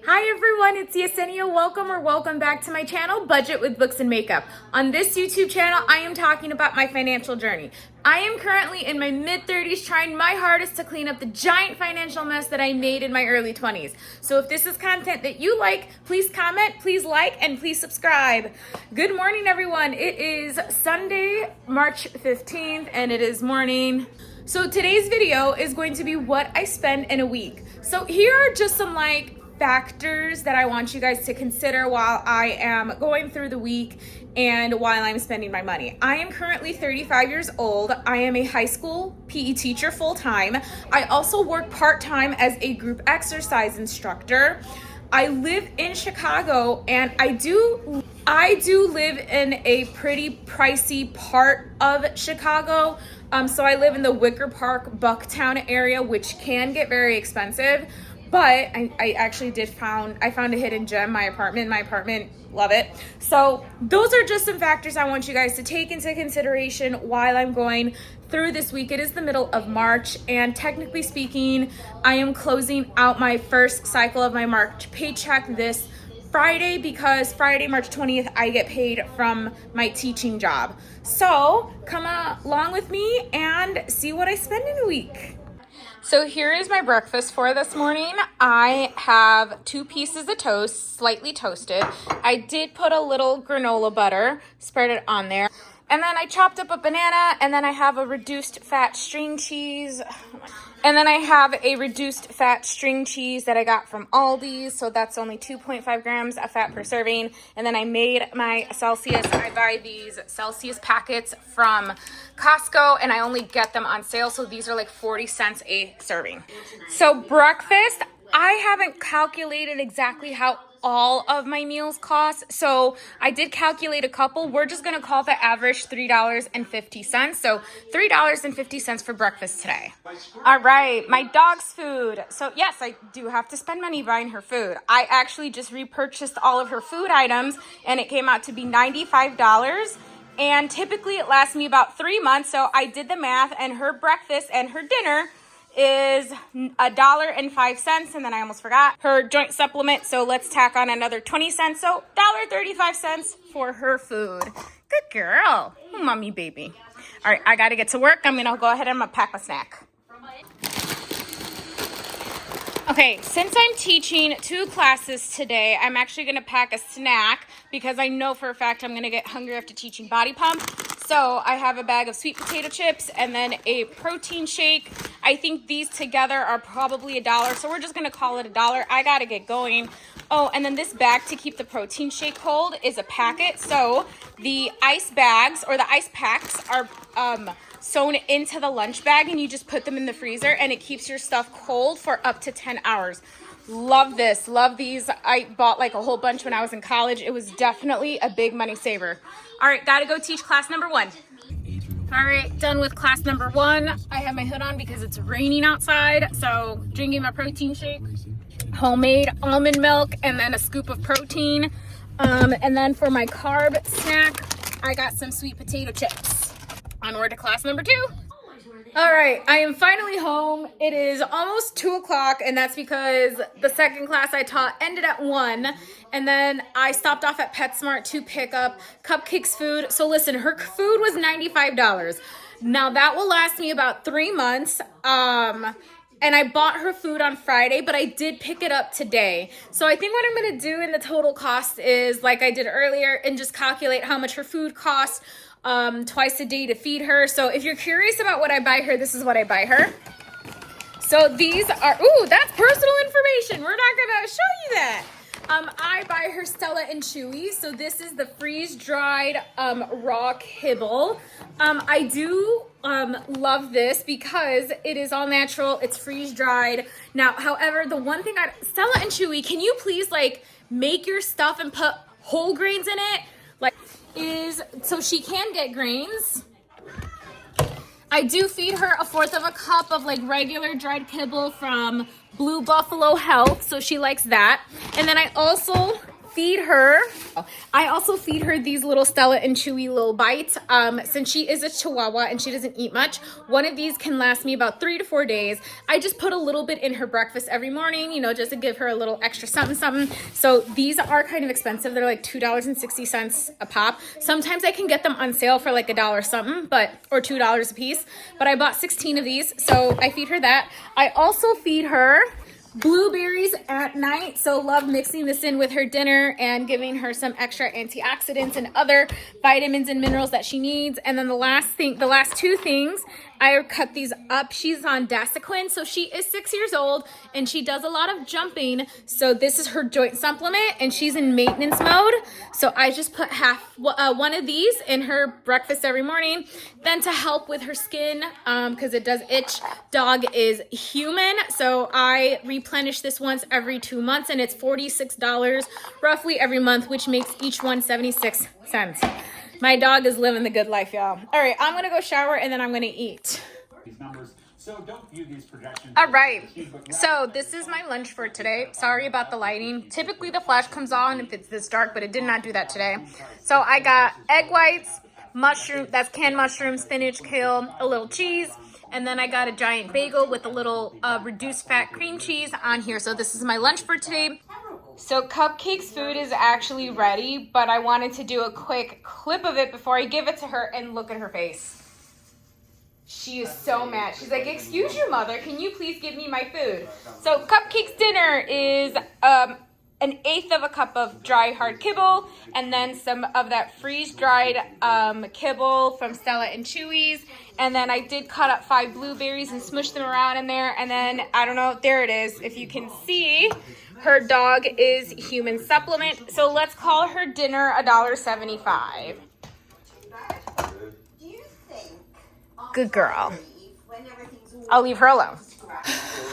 Hi everyone, it's Yesenia. Welcome back to my channel, Budget with Books and Makeup. On this YouTube channel, I am talking about my financial journey. I am currently in my mid-30s trying my hardest to clean up the giant financial mess that I made in my early 20s. So if this is content that you like, please comment, please like, and please subscribe. Good morning everyone. It is Sunday, March 15th, and it is morning. So today's video is going to be what I spend in a week. So here are just some factors that I want you guys to consider while I am going through the week and while I'm spending my money. I am currently 35 years old. I am a high school PE teacher full-time. I also work part-time as a group exercise instructor. I live in Chicago, and I do live in a pretty pricey part of Chicago. So I live in the Wicker Park, Bucktown area, which can get very expensive. But I actually found a hidden gem, my apartment, love it. So those are just some factors I want you guys to take into consideration while I'm going through this week. It is the middle of March, and technically speaking, I am closing out my first cycle of my March paycheck this Friday, because Friday, March 20th, I get paid from my teaching job. So come along with me and see what I spend in a week. So here is my breakfast for this morning. I have 2 pieces of toast, slightly toasted. I did put a little granola butter, spread it on there. And then I chopped up a banana, and then I have a reduced fat string cheese. And then I have a reduced fat string cheese that I got from Aldi's. So that's only 2.5 grams of fat per serving. And then I made my Celsius. I buy these Celsius packets from Costco, and I only get them on sale. So these are like 40 cents a serving. So breakfast, I haven't calculated exactly how all of my meals cost. So I did calculate a couple. We're just going to call the average $3.50. So $3.50 for breakfast today. All right, my dog's food. So yes, I do have to spend money buying her food. I actually just repurchased all of her food items, and it came out to be $95. And typically it lasts me about 3 months. So I did the math, and her breakfast and her dinner is $1.05, and then I almost forgot her joint supplement, so let's tack on another 20 cents, so $1.35 for her food. Good girl. Oh, mommy baby. All right, I gotta get to work. I'm gonna go ahead and pack my snack. Okay, since I'm teaching 2 classes today, I'm actually gonna pack a snack because I know for a fact I'm gonna get hungry after teaching body pump. So I have a bag of sweet potato chips and then a protein shake. I think these together are probably $1, so we're just gonna call it $1. I gotta get going. Oh, and then this bag to keep the protein shake cold is a packet. So the ice bags or the ice packs are sewn into the lunch bag, and you just put them in the freezer, and it keeps your stuff cold for up to 10 hours. Love this, love these. I bought like a whole bunch when I was in college. It was definitely a big money saver. All right, gotta go teach class number 1. All right, done with class number 1. I have my hood on because it's raining outside. So drinking my protein shake, homemade almond milk, and then a scoop of protein. And then for my carb snack, I got some sweet potato chips. Onward to class number 2. All right, I am finally home. It is almost 2 o'clock, and that's because the second class I taught ended at 1, and then I stopped off at PetSmart to pick up Cupcake's food. So listen, her food was $95. Now that will last me about 3 months. And I bought her food on Friday, but I did pick it up today. So I think what I'm gonna do in the total cost is, like I did earlier, and just calculate how much her food costs twice a day to feed her. So if you're curious about what I buy her, this is what I buy her. So these are, ooh, that's personal information. We're not gonna show you that. I buy her Stella and Chewy. So this is the freeze-dried raw kibble. I do love this because it is all natural. It's freeze-dried. Now, however, the one thing Stella and Chewy, can you please make your stuff and put whole grains in it? So she can get grains. I do feed her 1/4 of a cup of regular dried kibble from Blue Buffalo Health, so she likes that. And then I also feed her. I also feed her these little Stella and Chewy little bites. Since she is a Chihuahua and she doesn't eat much, one of these can last me about 3 to 4 days. I just put a little bit in her breakfast every morning, you know, just to give her a little extra something. So these are kind of expensive. They're like $2.60 a pop. Sometimes I can get them on sale for like $1 something, or $2 a piece. But I bought 16 of these, so I feed her that. I also feed her blueberries at night, so love mixing this in with her dinner and giving her some extra antioxidants and other vitamins and minerals that she needs. And then the last two things, I cut these up. She's on Desiquin, so she is 6 years old and she does a lot of jumping. So this is her joint supplement and she's in maintenance mode. So I just put one of these in her breakfast every morning. Then to help with her skin, because it does itch, dog is human. So I replenish this once every 2 months and it's $46 roughly every month, which makes each one 76 cents. My dog is living the good life, y'all. All right, I'm gonna go shower and then I'm gonna eat. All right, so this is my lunch for today. Sorry about the lighting. Typically the flash comes on if it's this dark, but it did not do that today. So I got egg whites, mushroom, that's canned mushrooms, spinach, kale, a little cheese, and then I got a giant bagel with a little reduced fat cream cheese on here. So this is my lunch for today. So Cupcake's food is actually ready, but I wanted to do a quick clip of it before I give it to her, and look at her face. She is so mad. She's like, excuse you, mother, can you please give me my food? So Cupcake's dinner is 1/8 of a cup of dry hard kibble, and then some of that freeze-dried kibble from Stella and Chewy's. And then I did cut up 5 blueberries and smush them around in there. And then, I don't know, there it is. If you can see, her dog is human supplement. So let's call her dinner $1.75. Good girl. I'll leave her alone.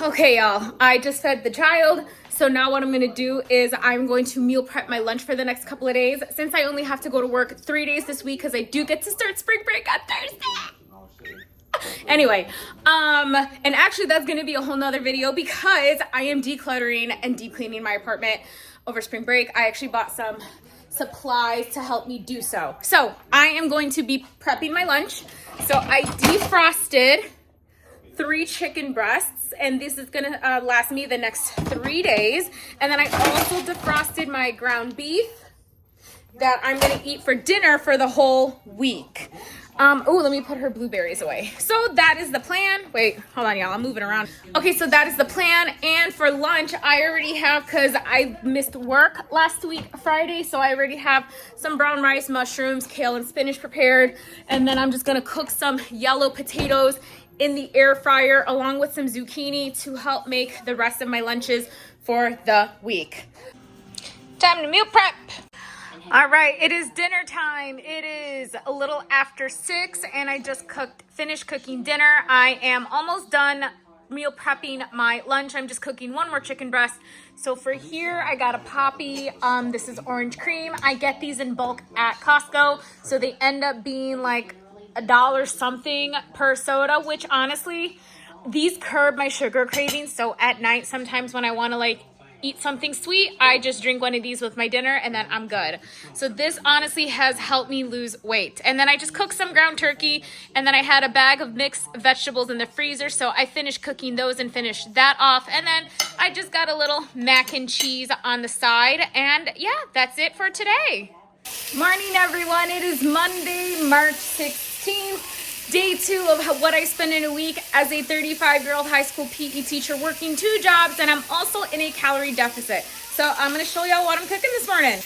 Okay, y'all, I just fed the child. So now what I'm gonna do is I'm going to meal prep my lunch for the next couple of days. Since I only have to go to work 3 days this week because I do get to start spring break on Thursday. Anyway, and actually that's gonna be a whole nother video because I am decluttering and deep cleaning my apartment over spring break. I actually bought some supplies to help me do so. So I am going to be prepping my lunch. So I defrosted 3 chicken breasts, and this is gonna last me the next 3 days. And then I also defrosted my ground beef that I'm gonna eat for dinner for the whole week. Oh, let me put her blueberries away. So that is the plan. Wait, hold on, y'all, I'm moving around. Okay, so that is the plan. And for lunch, I already have, because I missed work last week, Friday, so I already have some brown rice, mushrooms, kale, and spinach prepared. And then I'm just gonna cook some yellow potatoes in the air fryer along with some zucchini to help make the rest of my lunches for the week. Time to meal prep. All right, it is dinner time. It is a little after 6 and I just finished cooking dinner. I am almost done meal prepping my lunch. I'm just cooking one more chicken breast. So for here, I got a Poppy. This is orange cream. I get these in bulk at Costco. So they end up being like $1 something per soda, which honestly, these curb my sugar cravings. So at night, sometimes when I want to like eat something sweet, I just drink one of these with my dinner and then I'm good. So this honestly has helped me lose weight. And then I just cooked some ground turkey, and then I had a bag of mixed vegetables in the freezer, so I finished cooking those and finished that off. And then I just got a little mac and cheese on the side, and yeah, that's it for today. Morning everyone, it is Monday, March 16th. Day 2 of what I spend in a week as a 35-year-old high school PE teacher working 2 jobs, and I'm also in a calorie deficit. So I'm gonna show y'all what I'm cooking this morning.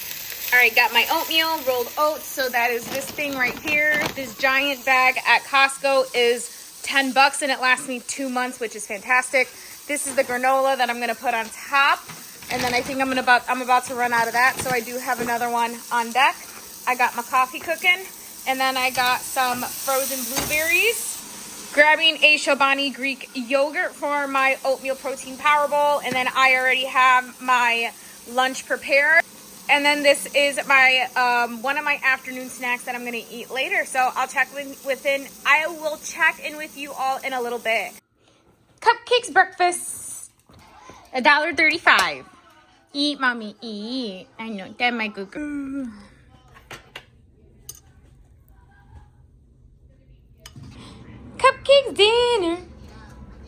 All right, got my oatmeal, rolled oats. So that is this thing right here. This giant bag at Costco is $10 and it lasts me 2 months, which is fantastic. This is the granola that I'm gonna put on top. And then I think I'm about to run out of that. So I do have another one on deck. I got my coffee cooking. And then I got some frozen blueberries, grabbing a Chobani Greek yogurt for my oatmeal protein power bowl. And then I already have my lunch prepared. And then this is my one of my afternoon snacks that I'm gonna eat later. So I will check in with you all in a little bit. Cupcakes breakfast, $1.35. Eat, mommy, eat. I know, that my good girl. Cupcakes dinner.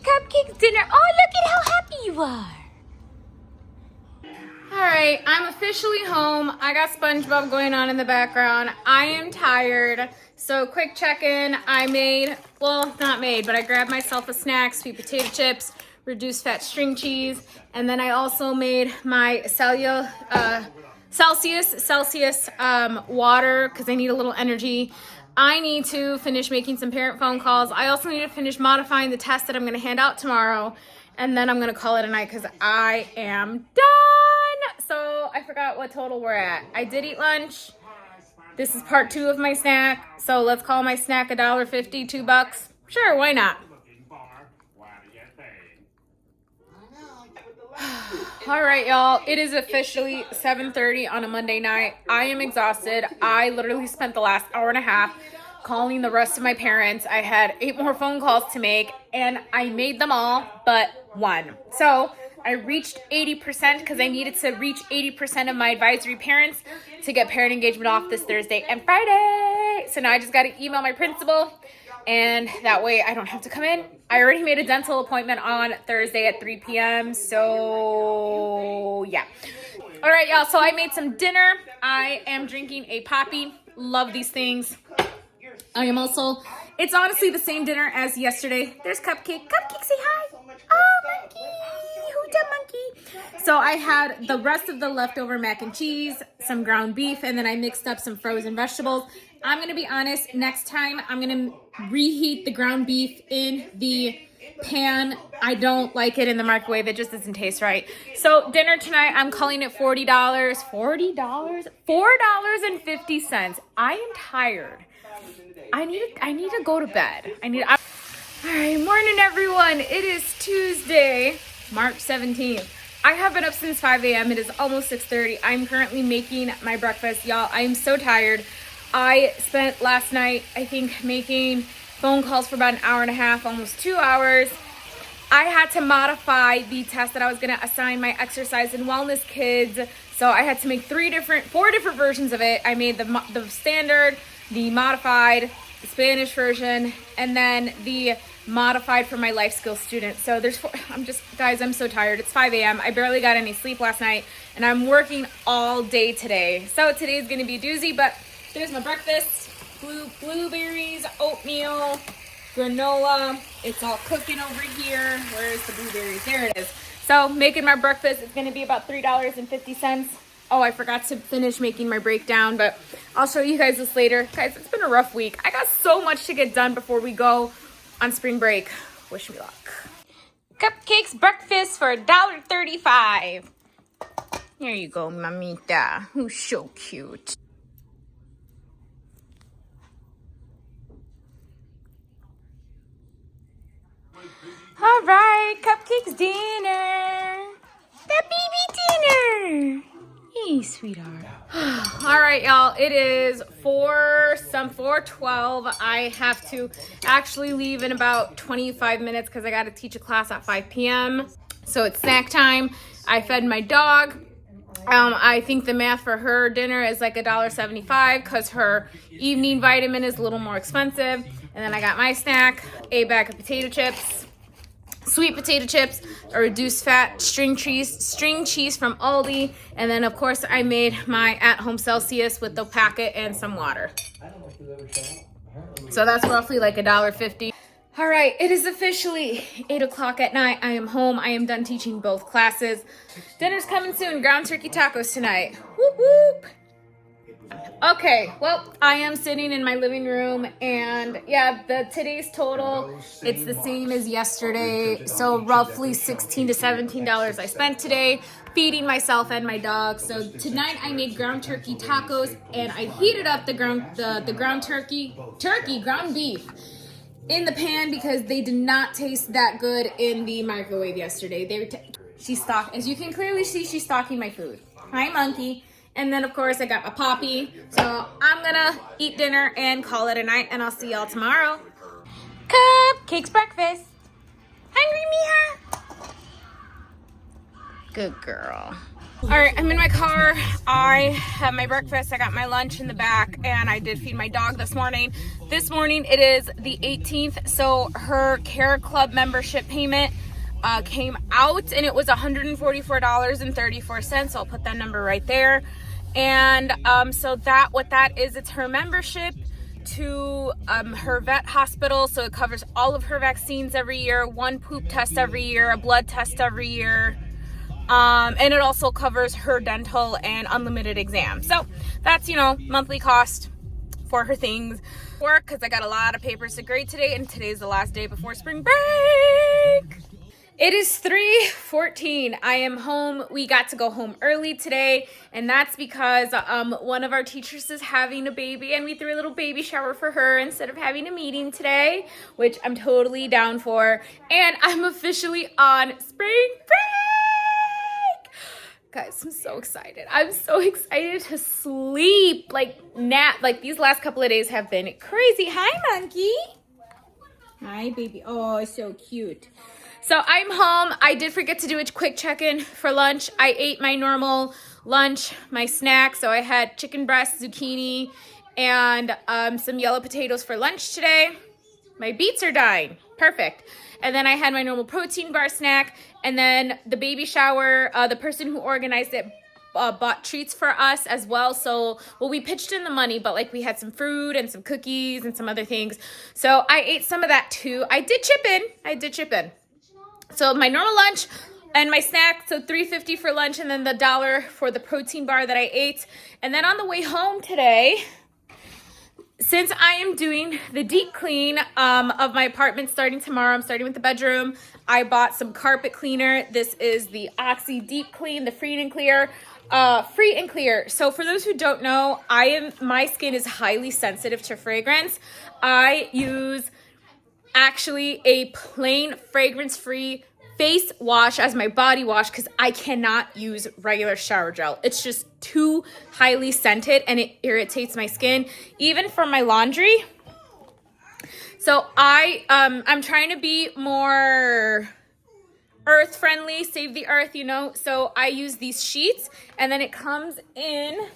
Cupcakes dinner. Oh, look at how happy you are. All right, I'm officially home. I got SpongeBob going on in the background. I am tired. So quick check-in. I made, well, not made, but I grabbed myself a snack, sweet potato chips, reduced fat string cheese, and then I also made my Celsius water because I need a little energy. I need to finish making some parent phone calls. I also need to finish modifying the test that I'm going to hand out tomorrow, and then I'm going to call it a night because I am done. So I forgot what total we're at. I did eat lunch. This is part 2 of my snack. So let's call my snack $1.50, $2. Sure, why not? All right, y'all. It is officially 7:30 on a Monday night. I am exhausted. I literally spent the last hour and a half calling the rest of my parents. I had 8 more phone calls to make, and I made them all but one. So I reached 80% because I needed to reach 80% of my advisory parents to get parent engagement off this Thursday and Friday. So now I just got to email my principal, and that way I don't have to come in. I already made a dental appointment on Thursday at 3 p.m. So yeah. All right, y'all. So I made some dinner. I am drinking a Poppy. Love these things. I am also, it's honestly the same dinner as yesterday. There's Cupcake. Cupcake, say hi. Oh, monkey. Who's that monkey? So I had the rest of the leftover mac and cheese, some ground beef, and then I mixed up some frozen vegetables. I'm going to be honest, next time I'm going to reheat the ground beef in the pan. I don't like it in the microwave. It just doesn't taste right. So dinner tonight, I'm calling it $40. $40? $4.50. I am tired. I need to go to bed. All right, morning everyone. It is Tuesday, March 17th. I have been up since 5 a.m. It is almost 6:30. I'm currently making my breakfast. Y'all, I am so tired. I spent last night, I think, making phone calls for about an hour and a half, almost 2 hours. I had to modify the test that I was going to assign my exercise and wellness kids. So I had to make 4 different versions of it. I made the standard, the modified, the Spanish version, and then the modified for my life skills students. So there's 4. Guys, I'm so tired. It's 5 a.m. I barely got any sleep last night, and I'm working all day today. So today's going to be a doozy, but there's my breakfast. Blueberries, oatmeal, granola. It's all cooking over here. Where's the blueberries? There it is. So making my breakfast, it's going to be about $3.50. Oh, I forgot to finish making my breakdown, but I'll show you guys this later. Guys, it's been a rough week. I got so much to get done before we go on spring break. Wish me luck. Cupcakes breakfast for $1.35. Here you go, mamita. Who's so cute. All right, Cupcakes dinner. The baby dinner. Hey, sweetheart. All right, y'all. It is 4:12. I have to actually leave in about 25 minutes because I got to teach a class at 5 p.m. So it's snack time. I fed my dog. I think the math for her dinner is like $1.75 because her evening vitamin is a little more expensive. And then I got my snack, a bag of potato chips, sweet potato chips, a reduced fat string cheese from Aldi, and then of course I made my at-home Celsius with the packet and some water. So that's roughly like $1.50. All right, it is officially 8 o'clock at night. I am home. I am done teaching both classes. Dinner's coming soon. Ground turkey tacos tonight. Whoop whoop. Okay, well, I am sitting in my living room, and yeah, today's total, it's the same as yesterday, so roughly $16 to $17 I spent today feeding myself and my dog. So tonight I made ground turkey tacos, and I heated up the ground ground beef in the pan because they did not taste that good in the microwave yesterday. As you can clearly see, she's stalking my food. Hi, monkey. And then, of course, I got my Poppy. So I'm going to eat dinner and call it a night, and I'll see y'all tomorrow. Cupcakes breakfast. Hungry, Mija? Good girl. All right, I'm in my car. I have my breakfast. I got my lunch in the back, and I did feed my dog this morning. This morning it is the 18th, so her Care Club membership payment came out, and it was $144.34. I'll put that number right there. And so what that is, it's her membership to her vet hospital. So it covers all of her vaccines every year, one poop test every year, a blood test every year. And it also covers her dental and unlimited exams. So that's, monthly cost for her things. Work, because I got a lot of papers to grade today, and today's the last day before spring break. It is 3:14. I am home. We got to go home early today, and that's because one of our teachers is having a baby, and we threw a little baby shower for her instead of having a meeting today, which I'm totally down for. And I'm officially on spring break. Guys, I'm so excited. I'm so excited to sleep. Nap. These last couple of days have been crazy. Hi, monkey. Hi, baby. Oh, it's so cute. So I'm home. I did forget to do a quick check-in for lunch. I ate my normal lunch, my snack. So I had chicken breast, zucchini, and some yellow potatoes for lunch today. My beets are dying. Perfect. And then I had my normal protein bar snack. And then the baby shower, the person who organized it bought treats for us as well. So, we pitched in the money, but we had some fruit and some cookies and some other things. So I ate some of that too. I did chip in. So my normal lunch and my snack, so $3.50 for lunch, and then the $1 for the protein bar that I ate. And then on the way home today, since I am doing the deep clean of my apartment starting tomorrow, I'm starting with the bedroom. I bought some carpet cleaner. This is the Oxy Deep Clean, the Free and Clear. So for those who don't know, my skin is highly sensitive to fragrance. I use actually a plain fragrance-free face wash as my body wash because I cannot use regular shower gel. It's just too highly scented and it irritates my skin, even for my laundry. So I'm trying to be more earth friendly, save the earth, So I use these sheets, and then it comes in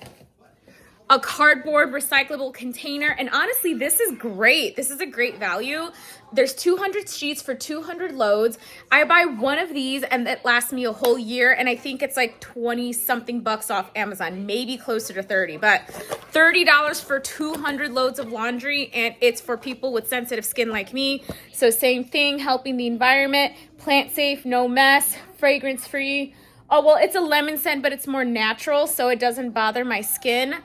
a cardboard recyclable container. And honestly, this is great. This is a great value. There's 200 sheets for 200 loads. I buy one of these and it lasts me a whole year. And I think it's 20 something bucks off Amazon, maybe closer to 30, but $30 for 200 loads of laundry. And it's for people with sensitive skin like me. So same thing, helping the environment, plant safe, no mess, fragrance free. Oh, well, it's a lemon scent, but it's more natural. So it doesn't bother my skin.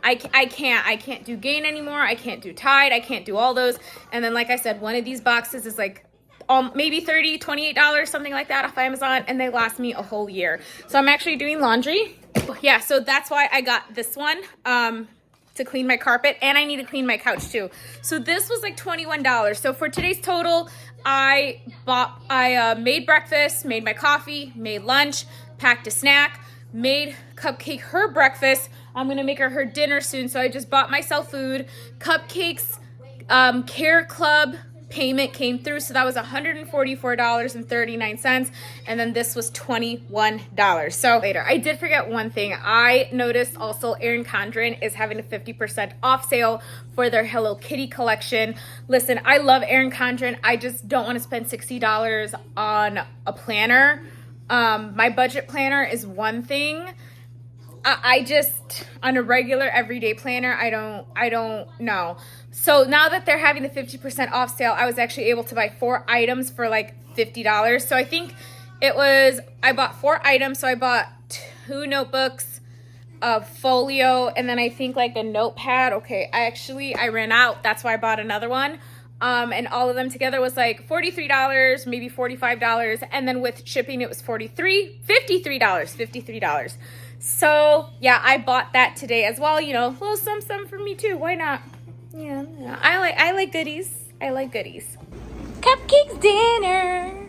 I can't do Gain anymore. I can't do Tide. I can't do all those. And then, like I said, one of these boxes is maybe $30, $28, something like that off Amazon, and they last me a whole year. So I'm actually doing laundry. Yeah, so that's why I got this one to clean my carpet, and I need to clean my couch too. So this was $21. So for today's total, I made breakfast, made my coffee, made lunch, packed a snack, made Cupcake her breakfast. I'm going to make her dinner soon, so I just bought myself food. Cupcakes, Care Club payment came through, so that was $144.39, and then this was $21. So later, I did forget one thing. I noticed also Erin Condren is having a 50% off sale for their Hello Kitty collection. Listen, I love Erin Condren. I just don't want to spend $60 on a planner. My budget planner is one thing. I just, on a regular everyday planner, I don't know. So now that they're having the 50% off sale, I was actually able to buy 4 items for $50. So I think I bought 4 items. So I bought 2 notebooks, a folio, and then I think a notepad. Okay, I ran out. That's why I bought another one. And all of them together was $43, maybe $45. And then with shipping, it was $53. So yeah, I bought that today as well. A little some for me too. Why not? Yeah. I like goodies. Cupcakes dinner.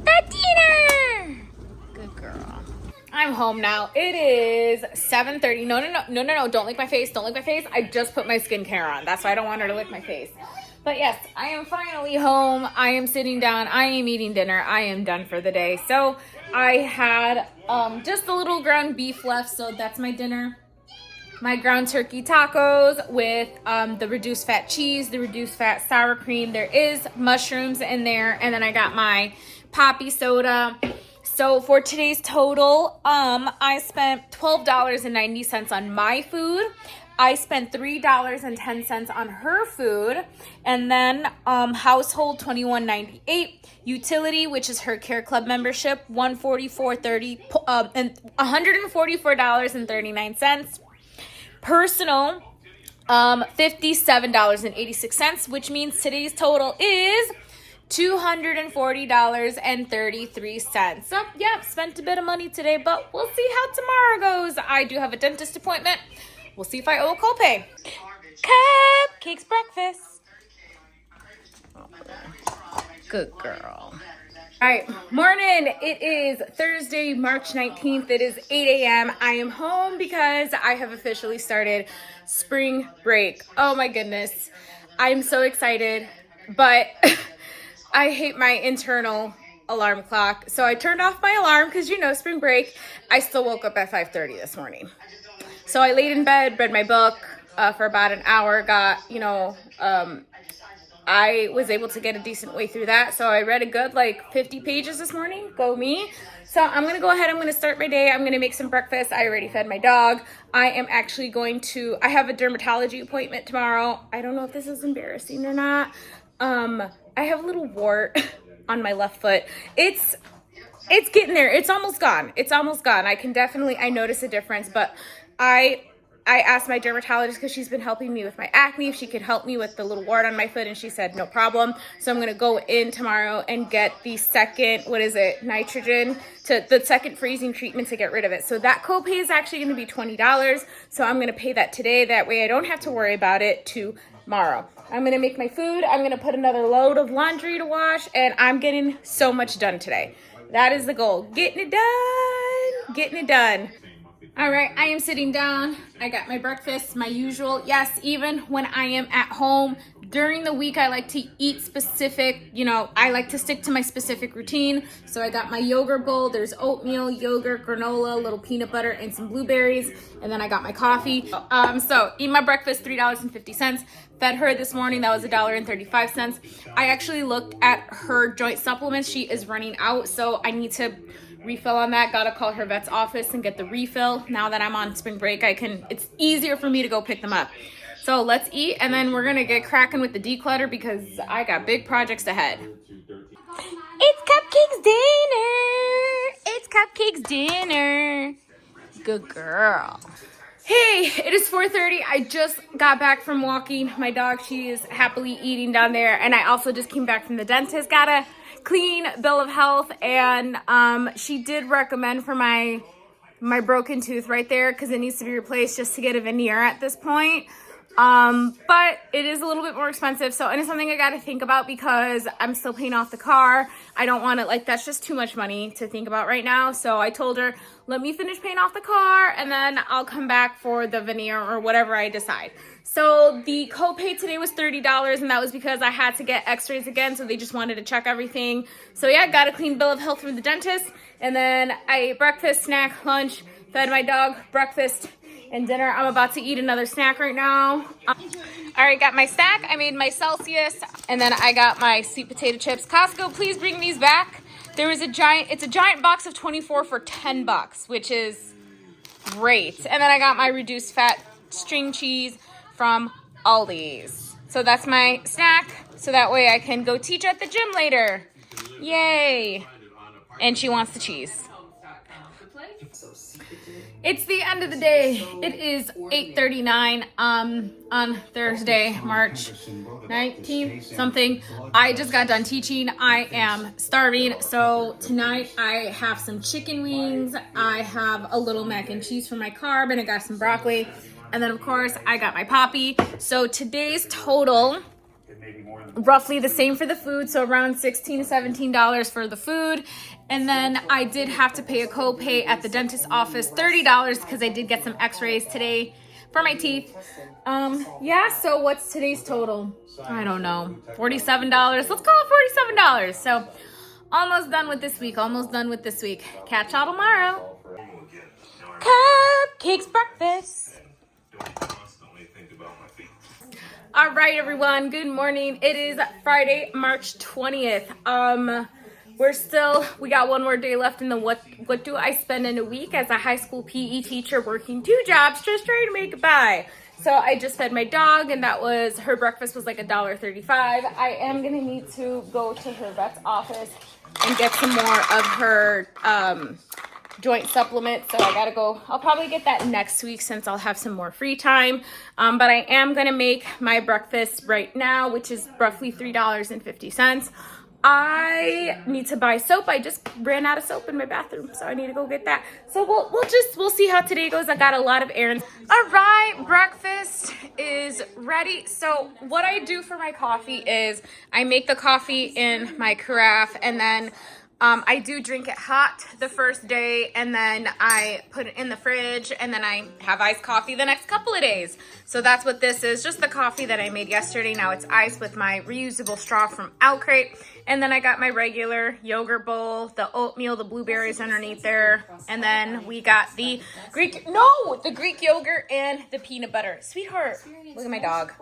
Dinner. Good girl. I'm home now. It is 7:30. No. Don't lick my face. I just put my skincare on. That's why I don't want her to lick my face. But yes, I am finally home. I am sitting down. I am eating dinner. I am done for the day. So I had just a little ground beef left, so that's my dinner. My ground turkey tacos with the reduced fat cheese, the reduced fat sour cream. There is mushrooms in there, and then I got my poppy soda. So for today's total, I spent $12.90 on my food. I spent $3.10 on her food, and then household $21.98. Utility, which is her care club membership, $144.30 and $144.39. Personal, $57.86, which means today's total is $240.33. So yeah, spent a bit of money today, but we'll see how tomorrow goes. I do have a dentist appointment. We'll see if I owe a copay. Cupcakes breakfast. Good girl. All right, morning. It is Thursday, March 19th. It is 8 a.m. I am home because I have officially started spring break. Oh my goodness. I'm so excited, but I hate my internal alarm clock. So I turned off my alarm because, you know, spring break. I still woke up at 5:30 this morning. So I laid in bed, read my book for about an hour, I was able to get a decent way through that. So I read a good 50 pages this morning. Go me. So I'm going to go ahead. I'm going to start my day. I'm going to make some breakfast. I already fed my dog. I am actually I have a dermatology appointment tomorrow. I don't know if this is embarrassing or not. I have a little wart on my left foot. It's getting there. It's almost gone. I notice a difference, but I asked my dermatologist, because she's been helping me with my acne, if she could help me with the little wart on my foot, and she said no problem. So I'm going to go in tomorrow and get the second, the second freezing treatment to get rid of it. So that copay is actually going to be $20. So I'm going to pay that today. That way I don't have to worry about it tomorrow. I'm going to make my food. I'm going to put another load of laundry to wash, and I'm getting so much done today. That is the goal. Getting it done. All right, I am sitting down. I got my breakfast, my usual. Yes, even when I am at home during the week, I like to eat specific, I like to stick to my specific routine. So I got my yogurt bowl. There's oatmeal, yogurt, granola, a little peanut butter, and some blueberries. And then I got my coffee. So eat my breakfast, $3.50. Fed her this morning. That was $1.35. I actually looked at her joint supplements. She is running out, so I need to refill on that. Gotta call her vet's office and get the refill. Now that I'm on spring break, it's easier for me to go pick them up. So let's eat, and then we're gonna get cracking with the declutter because I got big projects ahead. It's Cupcakes dinner. Good girl. Hey, it is 4:30. I just got back from walking my dog. She is happily eating down there, and I also just came back from the dentist. Got a clean bill of health, and she did recommend for my broken tooth right there, because it needs to be replaced, just to get a veneer at this point. But it is a little bit more expensive, and it's something I got to think about because I'm still paying off the car. I don't want to, that's just too much money to think about right now. So I told her, let me finish paying off the car, and then I'll come back for the veneer or whatever I decide. So the copay today was $30, and that was because I had to get x-rays again, so they just wanted to check everything. So yeah, got a clean bill of health from the dentist, and then I ate breakfast, snack, lunch, fed my dog, breakfast, and dinner. I'm about to eat another snack right now. All right, got my snack. I made my Celsius, and then I got my sweet potato chips. Costco, please bring these back. It's a giant box of 24 for $10, which is great. And then I got my reduced fat string cheese from Aldi's. So that's my snack, so that way I can go teach at the gym later. Yay. And she wants the cheese. It's the end of the day. It is 8:39 on Thursday, March 19th, something. I just got done teaching. I am starving. So tonight I have some chicken wings. I have a little mac and cheese for my carb, and I got some broccoli. And then of course I got my poppy. So today's total, roughly the same for the food, so around $16 to $17 for the food. And then I did have to pay a copay at the dentist's office, $30, because I did get some x-rays today for my teeth. Yeah, so what's today's total? I don't know, $47. Let's call it $47. So Almost done with this week. Almost done with this week. Catch y'all tomorrow. Cupcakes breakfast. All right, everyone. Good morning. It is Friday, March 20th. We got one more day left in the what do I spend in a week as a high school PE teacher working 2 jobs just trying to make it by. So I just fed my dog, and her breakfast was like $1.35. I am gonna need to go to her vet's office and get some more of her joint supplement. So I gotta go. I'll probably get that next week since I'll have some more free time. But I am gonna make my breakfast right now, which is roughly $3.50. I need to buy soap. I just ran out of soap in my bathroom, so I need to go get that. So we'll see how today goes. I got a lot of errands. All right, breakfast is ready. So what I do for my coffee is I make the coffee in my carafe, and then I do drink it hot the first day, and then I put it in the fridge, and then I have iced coffee the next couple of days. So that's what this is, just the coffee that I made yesterday. Now it's iced with my reusable straw from Outcrate. And then I got my regular yogurt bowl, the oatmeal, the blueberries underneath there. And then we got the Greek yogurt and the peanut butter. Sweetheart, look at my dog.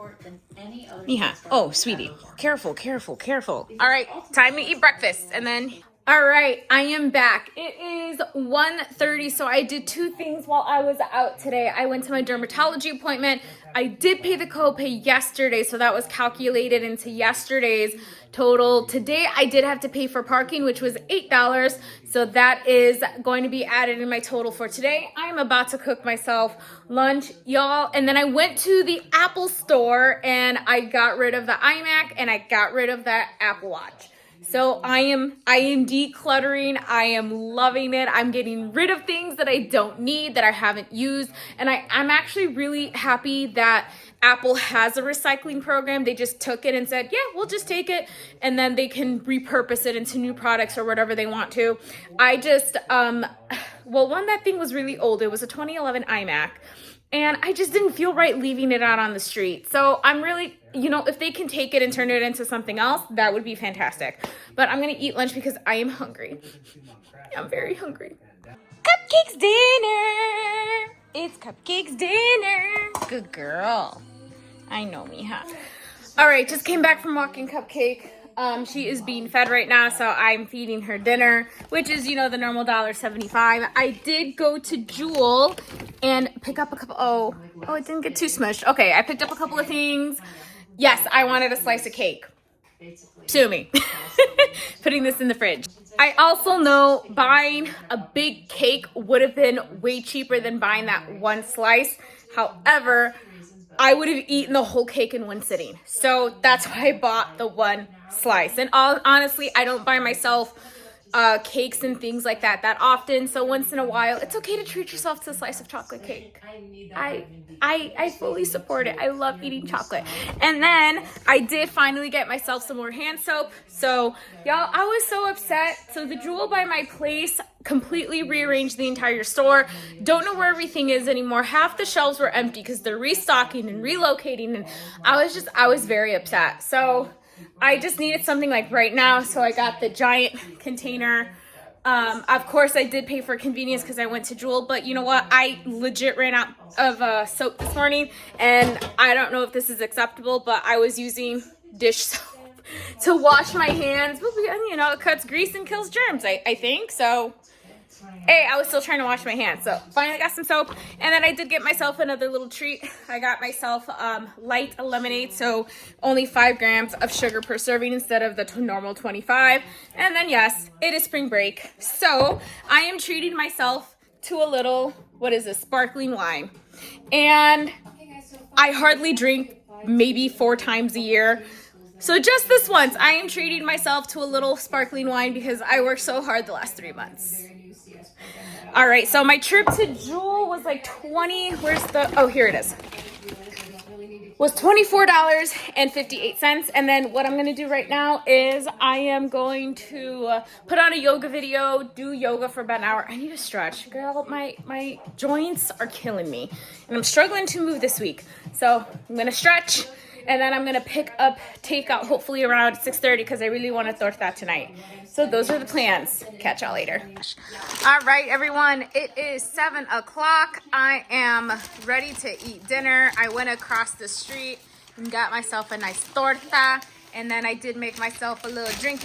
Miha. Oh, sweetie. Careful, careful, careful. All right, time to eat breakfast. And then... All right, I am back. It is 1:30, so I did 2 things while I was out today. I went to my dermatology appointment. I did pay the copay yesterday, so that was calculated into yesterday's total. Today, I did have to pay for parking, which was $8, so that is going to be added in my total for today. I'm about to cook myself lunch, y'all, and then I went to the Apple store, and I got rid of the iMac, and I got rid of that Apple Watch. So I am decluttering. I am loving it. I'm getting rid of things that I don't need, that I haven't used. And I'm actually really happy that Apple has a recycling program. They just took it and said, yeah, we'll just take it. And then they can repurpose it into new products or whatever they want to. That thing was really old. It was a 2011 iMac. And I just didn't feel right leaving it out on the street. So I'm really, if they can take it and turn it into something else, that would be fantastic. But I'm going to eat lunch because I am hungry. I'm very hungry. Cupcakes dinner. It's Cupcakes dinner. Good girl. I know, Miha. All right, just came back from walking Cupcake. She is being fed right now, so I'm feeding her dinner, which is, the normal $1.75. I did go to Jewel and pick up a couple, oh, it didn't get too smushed. Okay, I picked up a couple of things. Yes, I wanted a slice of cake. Sue me. Putting this in the fridge. I also know buying a big cake would have been way cheaper than buying that one slice. However, I would have eaten the whole cake in one sitting. So that's why I bought the one slice. And honestly, I don't buy myself cakes and things like that often. So once in a while, it's okay to treat yourself to a slice of chocolate cake. I fully support it. I love eating chocolate. And then I did finally get myself some more hand soap. So y'all, I was so upset. So the Jewel by my place completely rearranged the entire store. Don't know where everything is anymore. Half the shelves were empty because they're restocking and relocating. And I was very upset. So I just needed something like right now. So I got the giant container. Of course, I did pay for convenience because I went to Jewel, but you know what? I legit ran out of soap this morning, and I don't know if this is acceptable, but I was using dish soap to wash my hands. It cuts grease and kills germs, I think. So, hey, I was still trying to wash my hands. So, finally got some soap, and then I did get myself another little treat. I got myself light lemonade, so only 5 grams of sugar per serving instead of the normal 25. And then, yes, it is spring break. So, I am treating myself to a little, sparkling wine. And I hardly drink maybe 4 times a year. So just this once, I am treating myself to a little sparkling wine because I worked so hard the last 3 months. All right, so my trip to Jewel was like here it is. Was $24.58. And then what I'm going to do right now is I am going to put on a yoga video, do yoga for about an hour. I need to stretch. Girl, my joints are killing me. And I'm struggling to move this week. So I'm going to stretch. And then I'm gonna pick up takeout hopefully around 6:30 because I really want a torta tonight. So those are the plans. Catch y'all later. All right, everyone, it is 7 o'clock. I am ready to eat dinner. I went across the street and got myself a nice torta, and then I did make myself a little drink.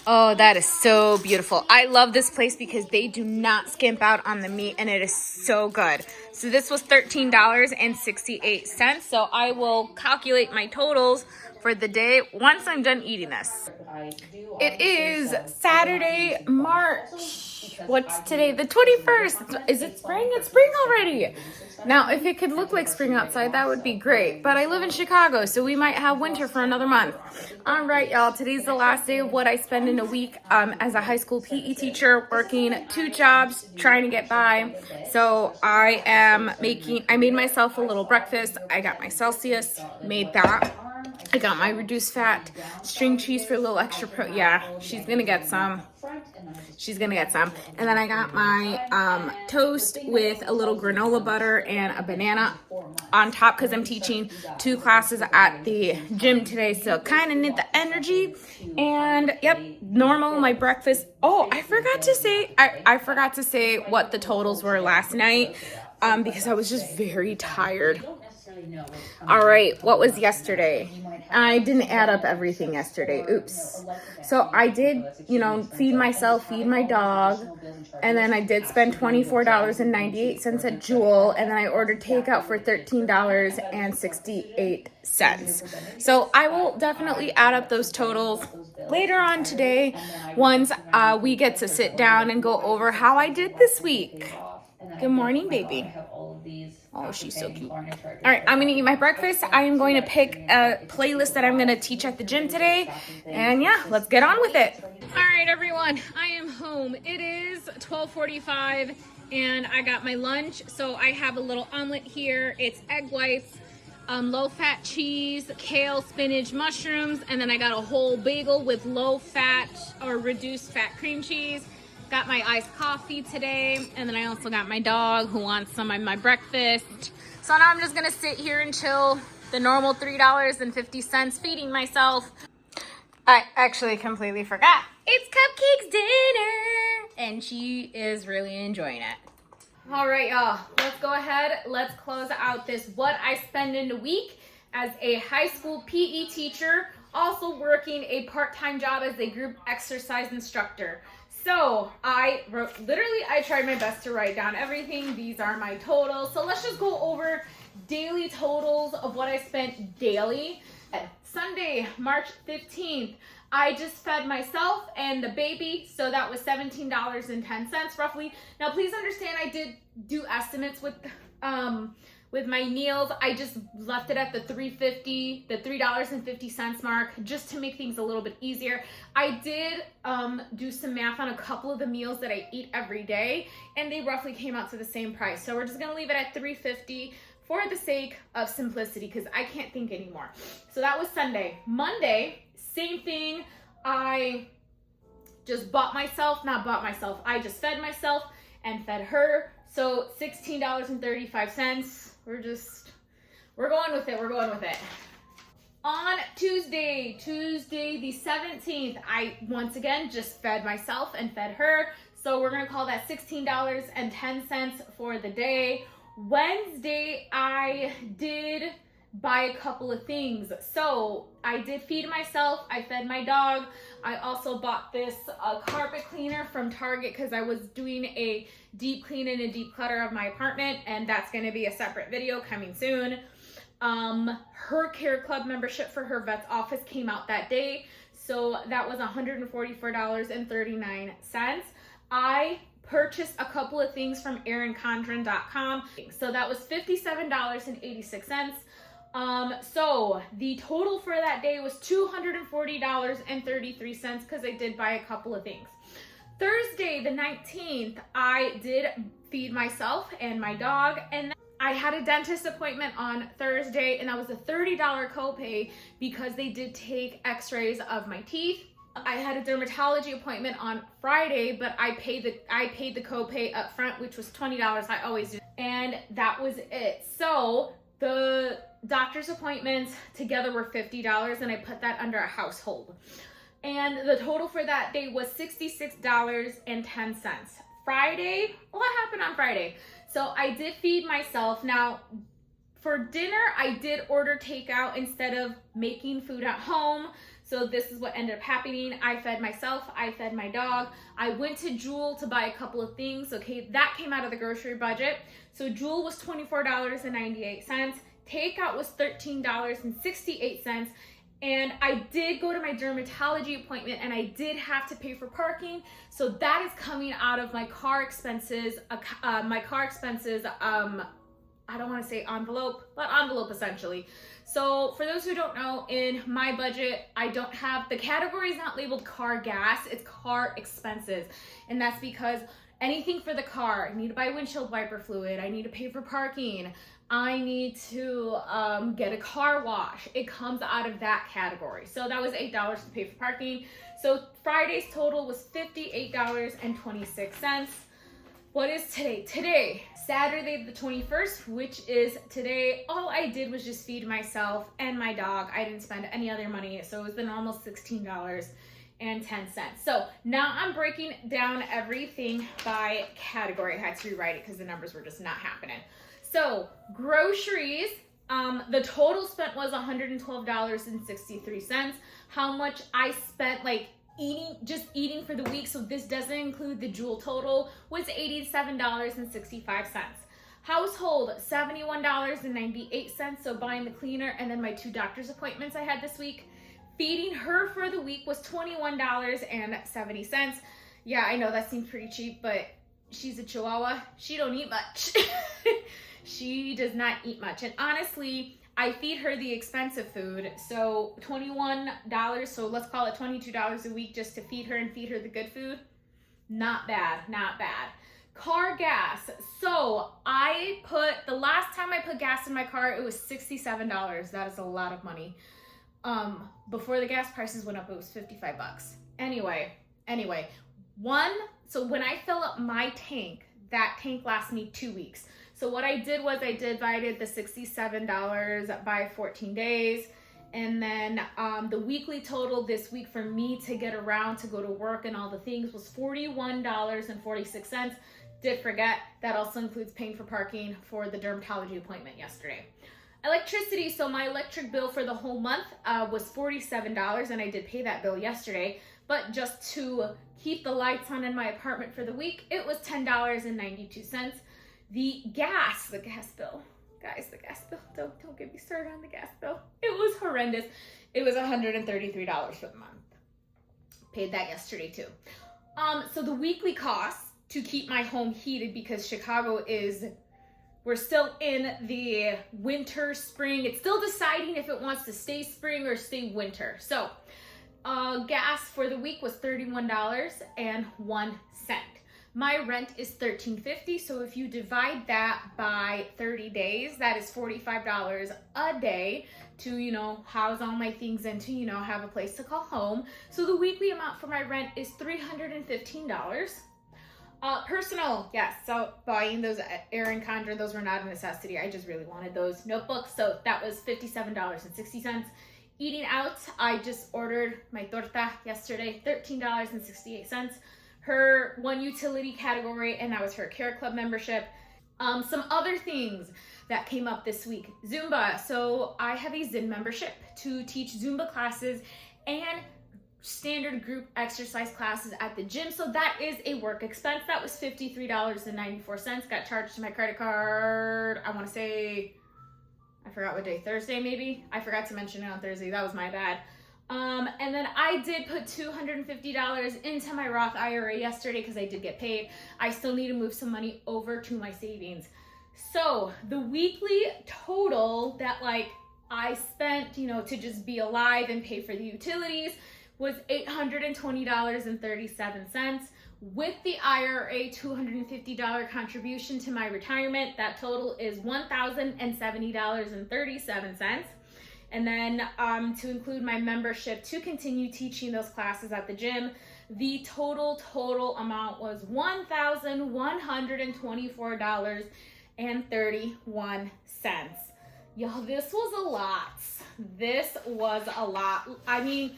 Oh, that is so beautiful. I love this place because they do not skimp out on the meat, and it is so good. So this was $13.68. So I will calculate my totals for the day once I'm done eating this. It is Saturday, March. What's today? The 21st. Is it spring? It's spring already. Now, if it could look like spring outside, that would be great. But I live in Chicago, so we might have winter for another month. All right, y'all. Today's the last day of what I spend in a week as a high school PE teacher, working 2 jobs, trying to get by. So I made myself a little breakfast. I got my Celsius, made that. I got my reduced fat string cheese for a little extra yeah, she's gonna get some. And then I got my toast with a little granola butter and a banana on top because I'm teaching 2 classes at the gym today, so kind of need the energy. And yep, normal, my breakfast. Oh, I forgot to say what the totals were last night because I was just very tired. All right, what was yesterday? I didn't add up everything yesterday. Oops. So I did, feed myself, feed my dog, and then I did spend $24.98 at Jewel, and then I ordered takeout for $13.68. So I will definitely add up those totals later on today once we get to sit down and go over how I did this week. Good morning, baby. Oh, she's so cute. All right, I'm going to eat my breakfast. I am going to pick a playlist that I'm going to teach at the gym today. And yeah, let's get on with it. All right, everyone, I am home. It is 12:45 and I got my lunch. So I have a little omelet here. It's egg whites, low-fat cheese, kale, spinach, mushrooms, and then I got a whole bagel with low-fat or reduced-fat cream cheese. Got my iced coffee today, and then I also got my dog who wants some of my breakfast. So now I'm just gonna sit here and chill the normal $3.50 feeding myself. I actually completely forgot. It's Cupcake's dinner, and she is really enjoying it. All right, y'all, let's go ahead. Let's close out this what I spend in a week as a high school PE teacher, also working a part-time job as a group exercise instructor. So I tried my best to write down everything. These are my totals. So let's just go over daily totals of what I spent daily. Sunday, March 15th, I just fed myself and the baby. So that was $17.10 roughly. Now, please understand I did do estimates with my meals. I just left it at the $3.50 mark just to make things a little bit easier. I did do some math on a couple of the meals that I eat every day, and they roughly came out to the same price. So we're just gonna leave it at $3.50 for the sake of simplicity because I can't think anymore. So that was Sunday. Monday, same thing. I just I just fed myself and fed her. So $16.35. We're going with it. On Tuesday the 17th, I once again just fed myself and fed her. So we're gonna call that $16.10 for the day. Wednesday, I did buy a couple of things. So I did feed myself, I fed my dog. I also bought this carpet cleaner from Target because I was doing a deep clean and a deep clutter of my apartment, and that's going to be a separate video coming soon. Her Care Club membership for her vet's office came out that day, so that was $144.39. I purchased a couple of things from erinCondren.com, so that was $57.86. So the total for that day was $240.33 because I did buy a couple of things. Thursday, the 19th, I did feed myself and my dog, and I had a dentist appointment on Thursday, and that was a $30 copay because they did take x-rays of my teeth. I had a dermatology appointment on Friday, but I paid the copay up front, which was $20. I always do. And that was it. So the doctor's appointments together were $50, and I put that under a household. And the total for that day was $66.10. Friday, what happened on Friday? So I did feed myself. Now, for dinner, I did order takeout instead of making food at home. So this is what ended up happening. I fed myself, I fed my dog. I went to Jewel to buy a couple of things. Okay, that came out of the grocery budget. So Jewel was $24.98. Takeout was $13.68. And I did go to my dermatology appointment, and I did have to pay for parking. So that is coming out of my car expenses, I don't want to say envelope, but envelope essentially. So for those who don't know, in my budget, I don't have, the category is not labeled car gas, it's car expenses. And that's because anything for the car, I need to buy windshield wiper fluid, I need to pay for parking, I need to get a car wash. It comes out of that category. So that was $8 to pay for parking. So Friday's total was $58.26. What is today? Today, Saturday the 21st, which is today, all I did was just feed myself and my dog. I didn't spend any other money, so it was the normal $16.10. So now I'm breaking down everything by category. I had to rewrite it because the numbers were just not happening. So groceries, the total spent was $112.63. How much I spent like eating for the week, so this doesn't include the Jewel total, was $87.65. Household, $71.98, so buying the cleaner and then my 2 doctor's appointments I had this week. Feeding her for the week was $21.70. Yeah, I know that seems pretty cheap, but she's a Chihuahua. She don't eat much. She does not eat much. And honestly, I feed her the expensive food, so $21, so let's call it $22 a week just to feed her and feed her the good food. Not bad, not bad. Car gas. So the last time I put gas in my car, it was $67. That is a lot of money. Before the gas prices went up, it was $55. Anyway, so when I fill up my tank, that tank lasts me 2 weeks. So what I did was I divided the $67 by 14 days. And then the weekly total this week for me to get around to go to work and all the things was $41.46. Did forget, that also includes paying for parking for the dermatology appointment yesterday. Electricity, so my electric bill for the whole month was $47, and I did pay that bill yesterday. But just to keep the lights on in my apartment for the week, it was $10.92. The gas bill, guys, the gas bill, don't get me started on the gas bill. It was horrendous. It was $133 for the month. Paid that yesterday too. So the weekly cost to keep my home heated, because Chicago we're still in the winter, spring. It's still deciding if it wants to stay spring or stay winter. So gas for the week was $31.01. My rent is $13.50, so if you divide that by 30 days, that is $45 a day to, house all my things and to, have a place to call home. So the weekly amount for my rent is $315. Personal, yes, so buying those Erin Condren, those were not a necessity. I just really wanted those notebooks, so that was $57.60. Eating out, I just ordered my torta yesterday, $13.68. Her one utility category, and that was her Care Club membership. Some other things that came up this week. Zumba. So I have a Zen membership to teach Zumba classes and standard group exercise classes at the gym. So that is a work expense. That was $53.94. Got charged to my credit card. I want to say, I forgot what day, Thursday maybe? I forgot to mention it on Thursday. That was my bad. And then I did put $250 into my Roth IRA yesterday because I did get paid. I still need to move some money over to my savings. So the weekly total that I spent, to just be alive and pay for the utilities was $820.37. With the IRA $250 contribution to my retirement, that total is $1,070.37. And then to include my membership to continue teaching those classes at the gym, the total amount was $1,124.31. Y'all, this was a lot. This was a lot. I mean,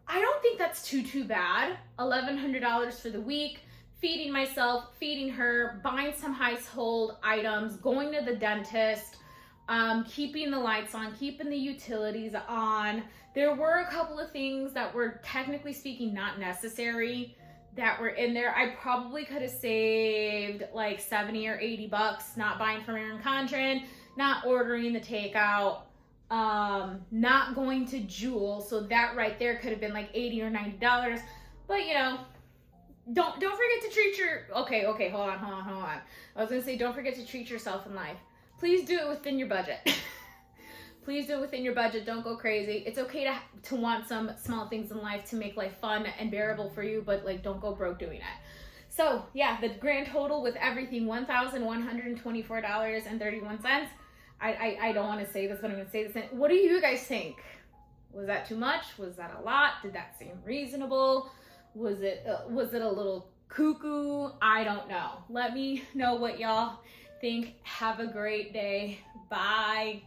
I don't think that's too bad. $1,100 for the week, feeding myself, feeding her, buying some household items, going to the dentist, keeping the lights on, keeping the utilities on. There were a couple of things that were technically speaking not necessary that were in there. I probably could have saved like 70 or 80 bucks not buying from Erin Condren, not ordering the takeout, not going to Jewel. So that right there could have been like $80 or $90. But you know, don't forget to treat your, okay, hold on. I was gonna say, don't forget to treat yourself in life. Please do it within your budget. Please do it within your budget. Don't go crazy. It's okay to want some small things in life to make life fun and bearable for you, but like, don't go broke doing it. So yeah, the grand total with everything, $1,124.31. I don't want to say this, but I'm going to say this. What do you guys think? Was that too much? Was that a lot? Did that seem reasonable? Was it a little cuckoo? I don't know. Let me know what y'all think. Have a great day. Bye.